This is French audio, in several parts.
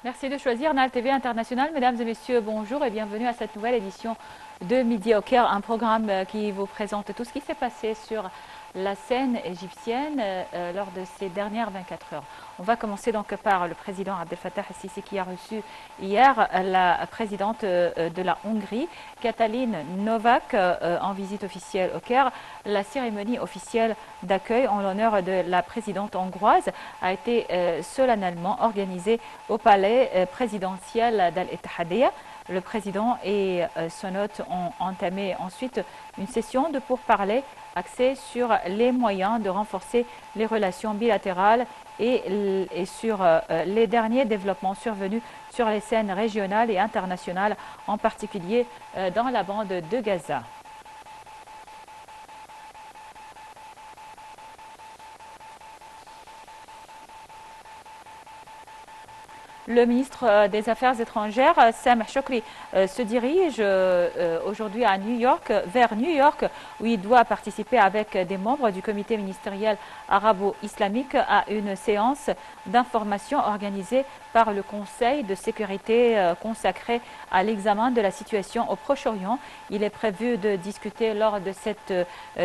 Merci de choisir NAL TV International. Mesdames et messieurs, bonjour et bienvenue à cette nouvelle édition de Midi au Caire, un programme qui vous présente tout ce qui s'est passé sur la scène égyptienne lors de ces dernières 24 heures. On va commencer donc par le président Abdel Fattah el-Sisi qui a reçu hier la présidente de la Hongrie, Katalin Novák, en visite officielle au Caire. La cérémonie officielle d'accueil en l'honneur de la présidente hongroise a été solennellement organisée au palais présidentiel d'Al-Ittihadiyya. Le président et son hôte ont entamé ensuite une session de pourparlers axée sur les moyens de renforcer les relations bilatérales et sur les derniers développements survenus sur les scènes régionales et internationales, en particulier dans la bande de Gaza. Le ministre des Affaires étrangères, Sameh Shoukry, se dirige aujourd'hui à New York, vers New York, où il doit participer avec des membres du comité ministériel arabo-islamique à une séance d'information organisée par le Conseil de sécurité consacré à l'examen de la situation au Proche-Orient. Il est prévu de discuter lors de cette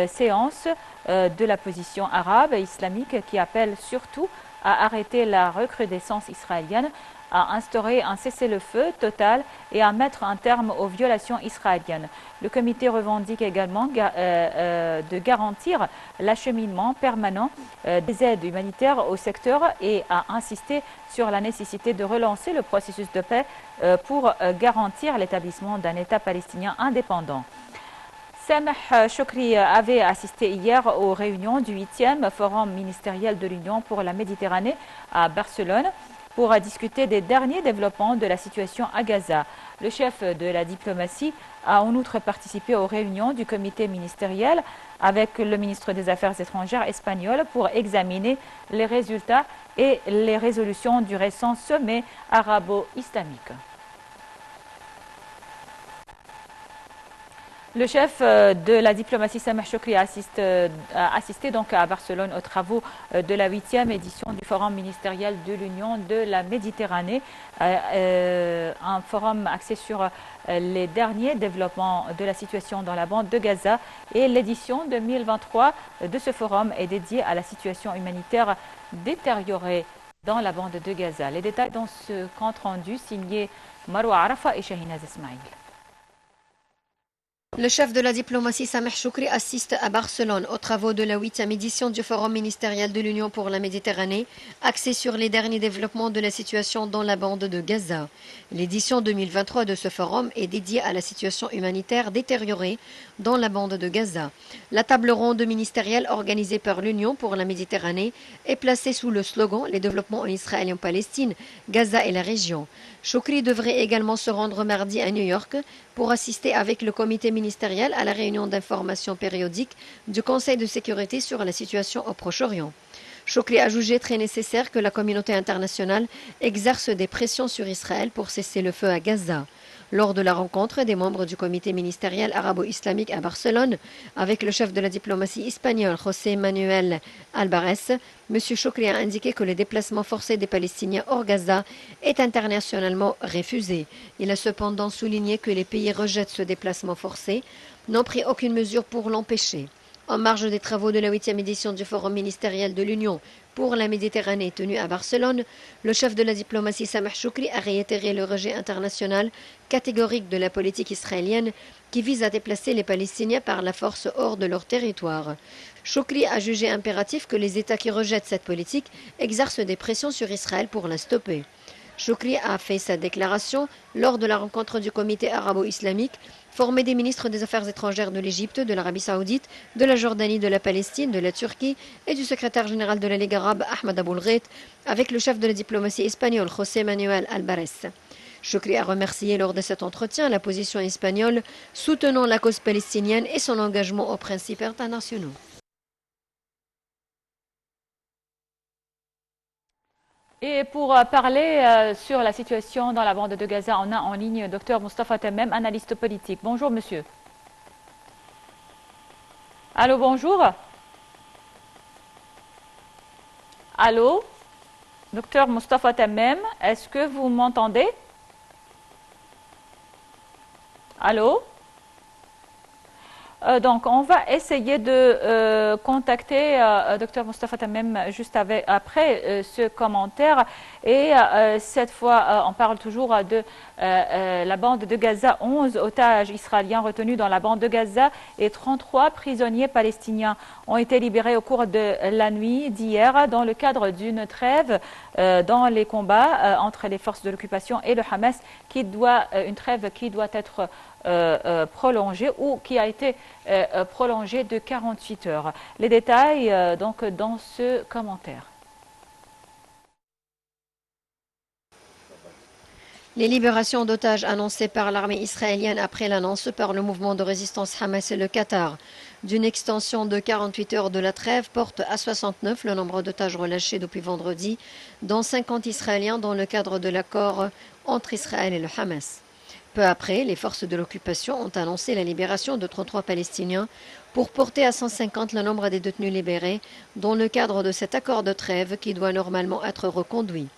séance de la position arabe et islamique qui appelle surtout à arrêter la recrudescence israélienne, à instaurer un cessez-le-feu total et à mettre un terme aux violations israéliennes. Le comité revendique également de garantir l'acheminement permanent des aides humanitaires au secteur et a insisté sur la nécessité de relancer le processus de paix pour garantir l'établissement d'un État palestinien indépendant. Sameh Shoukry avait assisté hier aux réunions du 8e Forum ministériel de l'Union pour la Méditerranée à Barcelone pour discuter des derniers développements de la situation à Gaza. Le chef de la diplomatie a en outre participé aux réunions du comité ministériel avec le ministre des Affaires étrangères espagnol pour examiner les résultats et les résolutions du récent sommet arabo-islamique. Le chef de la diplomatie Sameh Shoukry a assisté donc à Barcelone aux travaux de la 8e édition du Forum ministériel de l'Union de la Méditerranée, un forum axé sur les derniers développements de la situation dans la bande de Gaza, et l'édition 2023 de ce forum est dédiée à la situation humanitaire détériorée dans la bande de Gaza. Les détails dans ce compte rendu signé Marwa Arafa et Shahinaz Ismail. Le chef de la diplomatie Sameh Shoukry assiste à Barcelone aux travaux de la 8e édition du Forum ministériel de l'Union pour la Méditerranée, axé sur les derniers développements de la situation dans la bande de Gaza. L'édition 2023 de ce forum est dédiée à la situation humanitaire détériorée dans la bande de Gaza. La table ronde ministérielle organisée par l'Union pour la Méditerranée est placée sous le slogan « Les développements en Israël et en Palestine, Gaza et la région ». Shoukry devrait également se rendre mardi à New York pour assister avec le comité ministériel à la réunion d'information périodique du Conseil de sécurité sur la situation au Proche-Orient. Shoukry a jugé très nécessaire que la communauté internationale exerce des pressions sur Israël pour cesser le feu à Gaza. Lors de la rencontre des membres du comité ministériel arabo-islamique à Barcelone avec le chef de la diplomatie espagnole José Manuel Albares, M. Shoukry a indiqué que le déplacement forcé des Palestiniens hors Gaza est internationalement refusé. Il a cependant souligné que les pays rejettent ce déplacement forcé, n'ont pris aucune mesure pour l'empêcher. En marge des travaux de la 8e édition du Forum ministériel de l'Union pour la Méditerranée tenu à Barcelone, le chef de la diplomatie Sameh Shoukry a réitéré le rejet international catégorique de la politique israélienne qui vise à déplacer les Palestiniens par la force hors de leur territoire. Shoukry a jugé impératif que les États qui rejettent cette politique exercent des pressions sur Israël pour la stopper. Shoukry a fait sa déclaration lors de la rencontre du comité arabo-islamique formé des ministres des Affaires étrangères de l'Égypte, de l'Arabie saoudite, de la Jordanie, de la Palestine, de la Turquie et du secrétaire général de la Ligue arabe Ahmed Aboulghait avec le chef de la diplomatie espagnole José Manuel Albares. Shoukry a remercié lors de cet entretien la position espagnole soutenant la cause palestinienne et son engagement aux principes internationaux. Et pour parler sur la situation dans la bande de Gaza, on a en ligne Dr Moustapha Temem, analyste politique. Bonjour monsieur. Allô, bonjour. Allô. Docteur Mustafa Tamem, est-ce que vous m'entendez? Allô? Donc, on va essayer de contacter Dr Mustafa Tamem juste après ce commentaire. Et cette fois, on parle toujours de la bande de Gaza. 11 otages israéliens retenus dans la bande de Gaza et 33 prisonniers palestiniens ont été libérés au cours de la nuit d'hier dans le cadre d'une trêve dans les combats entre les forces de l'occupation et le Hamas, une trêve qui doit être prolongée ou qui a été prolongée de 48 heures. Les détails donc dans ce commentaire. Les libérations d'otages annoncées par l'armée israélienne après l'annonce par le mouvement de résistance Hamas et le Qatar d'une extension de 48 heures de la trêve portent à 69 le nombre d'otages relâchés depuis vendredi, dont 50 Israéliens dans le cadre de l'accord entre Israël et le Hamas. Peu après, les forces de l'occupation ont annoncé la libération de 33 Palestiniens pour porter à 150 le nombre des détenus libérés dans le cadre de cet accord de trêve qui doit normalement être reconduit.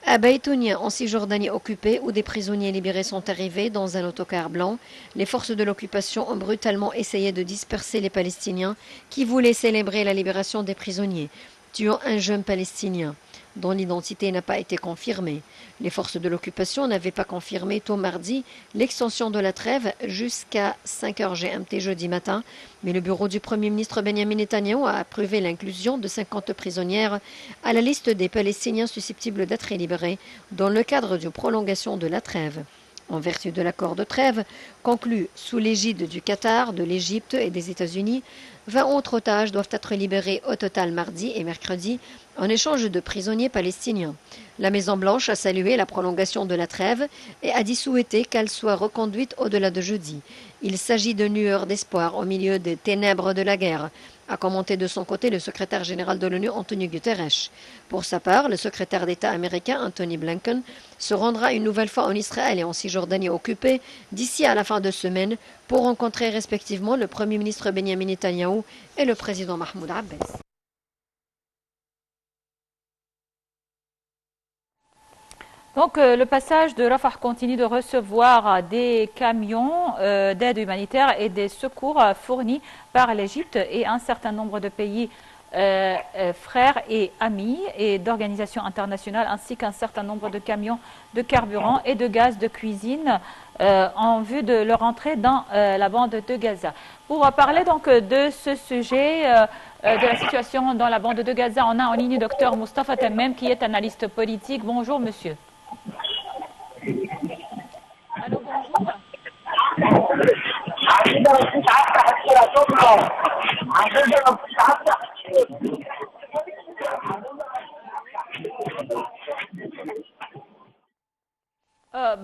À Baïtounia, en Cisjordanie occupée, où des prisonniers libérés sont arrivés dans un autocar blanc, les forces de l'occupation ont brutalement essayé de disperser les Palestiniens qui voulaient célébrer la libération des prisonniers, tuant un jeune Palestinien dont l'identité n'a pas été confirmée. Les forces de l'occupation n'avaient pas confirmé tôt mardi l'extension de la trêve jusqu'à 5 heures GMT jeudi matin, mais le bureau du Premier ministre Benjamin Netanyahou a approuvé l'inclusion de 50 prisonnières à la liste des Palestiniens susceptibles d'être libérés dans le cadre d'une prolongation de la trêve. En vertu de l'accord de trêve, conclu sous l'égide du Qatar, de l'Égypte et des États-Unis, 20 autres otages doivent être libérés au total mardi et mercredi en échange de prisonniers palestiniens. La Maison-Blanche a salué la prolongation de la trêve et a dit souhaiter qu'elle soit reconduite au-delà de jeudi. Il s'agit de lueurs d'espoir au milieu des ténèbres de la guerre, a commenté de son côté le secrétaire général de l'ONU, Antonio Guterres. Pour sa part, le secrétaire d'État américain, Anthony Blinken, se rendra une nouvelle fois en Israël et en Cisjordanie occupée d'ici à la fin de semaine pour rencontrer respectivement le Premier ministre Benjamin Netanyahou et le président Mahmoud Abbas. Donc, le passage de Rafah continue de recevoir des camions d'aide humanitaire et des secours fournis par l'Égypte et un certain nombre de pays frères et amis et d'organisations internationales, ainsi qu'un certain nombre de camions de carburant et de gaz de cuisine en vue de leur entrée dans la bande de Gaza. Pour parler donc de ce sujet, de la situation dans la bande de Gaza, on a en ligne Dr Mustafa Tamem qui est analyste politique. Bonjour monsieur. Allô, bonjour.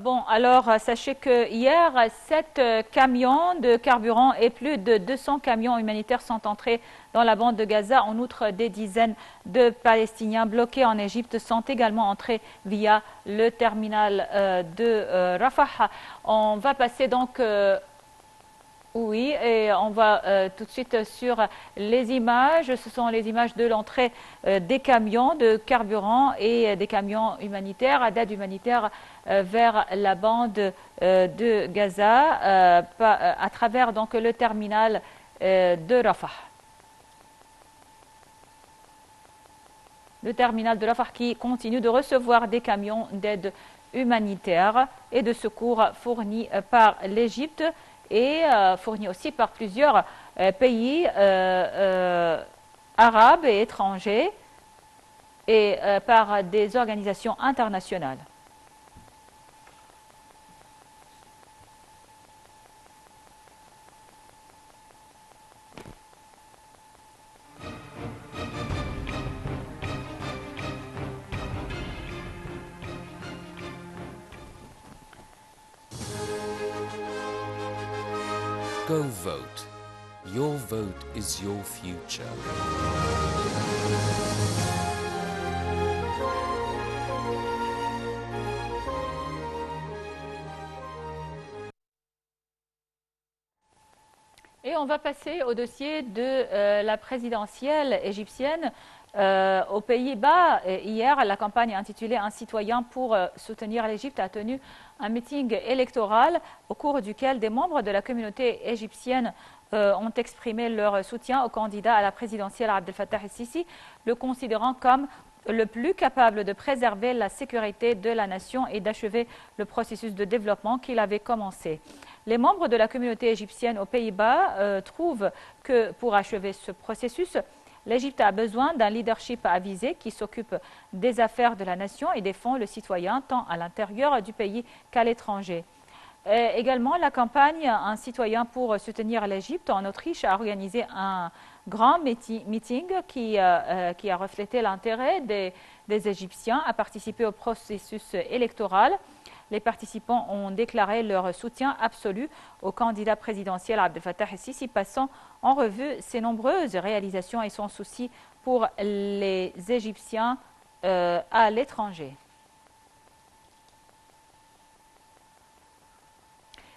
Bon, alors sachez que hier, 7 camions de carburant et plus de 200 camions humanitaires sont entrés dans la bande de Gaza. En outre, des dizaines de Palestiniens bloqués en Égypte sont également entrés via le terminal de Rafah. On va passer donc... Oui, et on va tout de suite sur les images. Ce sont les images de l'entrée des camions de carburant et des camions humanitaires, d'aide humanitaire vers la bande de Gaza à travers donc le terminal de Rafah. Le terminal de Rafah qui continue de recevoir des camions d'aide humanitaire et de secours fournis par l'Égypte et fournis aussi par plusieurs pays arabes et étrangers et par des organisations internationales. Go vote. Your vote is your future. Et on va passer au dossier de la présidentielle égyptienne. Aux Pays-Bas, hier, la campagne intitulée Un citoyen pour soutenir l'Égypte a tenu un meeting électoral au cours duquel des membres de la communauté égyptienne ont exprimé leur soutien au candidat à la présidentielle Abdel Fattah el-Sisi, le considérant comme le plus capable de préserver la sécurité de la nation et d'achever le processus de développement qu'il avait commencé. Les membres de la communauté égyptienne aux Pays-Bas trouvent que pour achever ce processus, l'Égypte a besoin d'un leadership avisé qui s'occupe des affaires de la nation et défend le citoyen tant à l'intérieur du pays qu'à l'étranger. Également, la campagne Un citoyen pour soutenir l'Égypte en Autriche a organisé un grand meeting qui a reflété l'intérêt des Égyptiens à participer au processus électoral. Les participants ont déclaré leur soutien absolu au candidat présidentiel Abdel Fattah el-Sisi, passant en revue ses nombreuses réalisations et son souci pour les Égyptiens à l'étranger.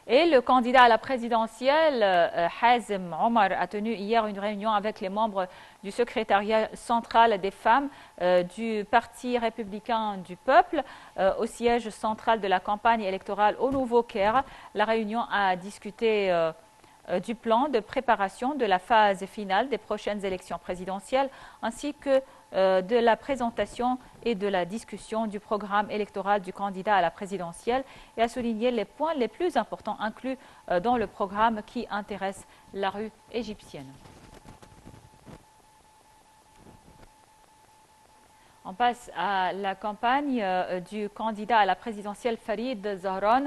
Et le candidat à la présidentielle, Hazem Omar, a tenu hier une réunion avec les membres du secrétariat central des femmes du Parti républicain du peuple au siège central de la campagne électorale au Nouveau-Caire. La réunion a discuté du plan de préparation de la phase finale des prochaines élections présidentielles ainsi que de la présentation et de la discussion du programme électoral du candidat à la présidentielle et a souligné les points les plus importants inclus dans le programme qui intéresse la rue égyptienne. On passe à la campagne du candidat à la présidentielle Farid Zahran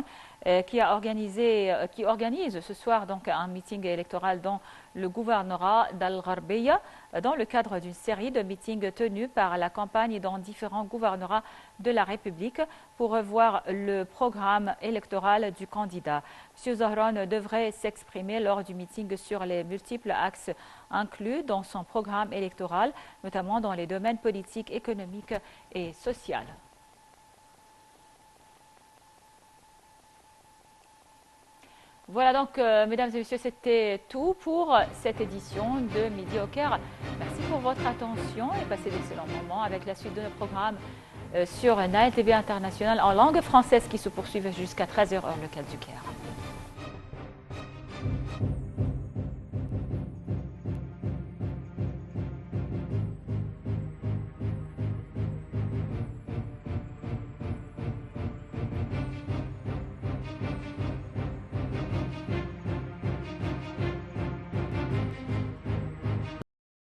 qui organise ce soir donc un meeting électoral dans le gouvernorat d'Al-Gharbiya dans le cadre d'une série de meetings tenus par la campagne dans différents gouvernorats de la République pour revoir le programme électoral du candidat. M. Zahran devrait s'exprimer lors du meeting sur les multiples axes inclus dans son programme électoral, notamment dans les domaines politiques, économiques et sociaux. Voilà donc, mesdames et messieurs, c'était tout pour cette édition de Midi au Caire. Merci pour votre attention et passez d'excellents moments avec la suite de nos programmes sur Nile TV International en langue française qui se poursuivent jusqu'à 13h heure locale du Caire.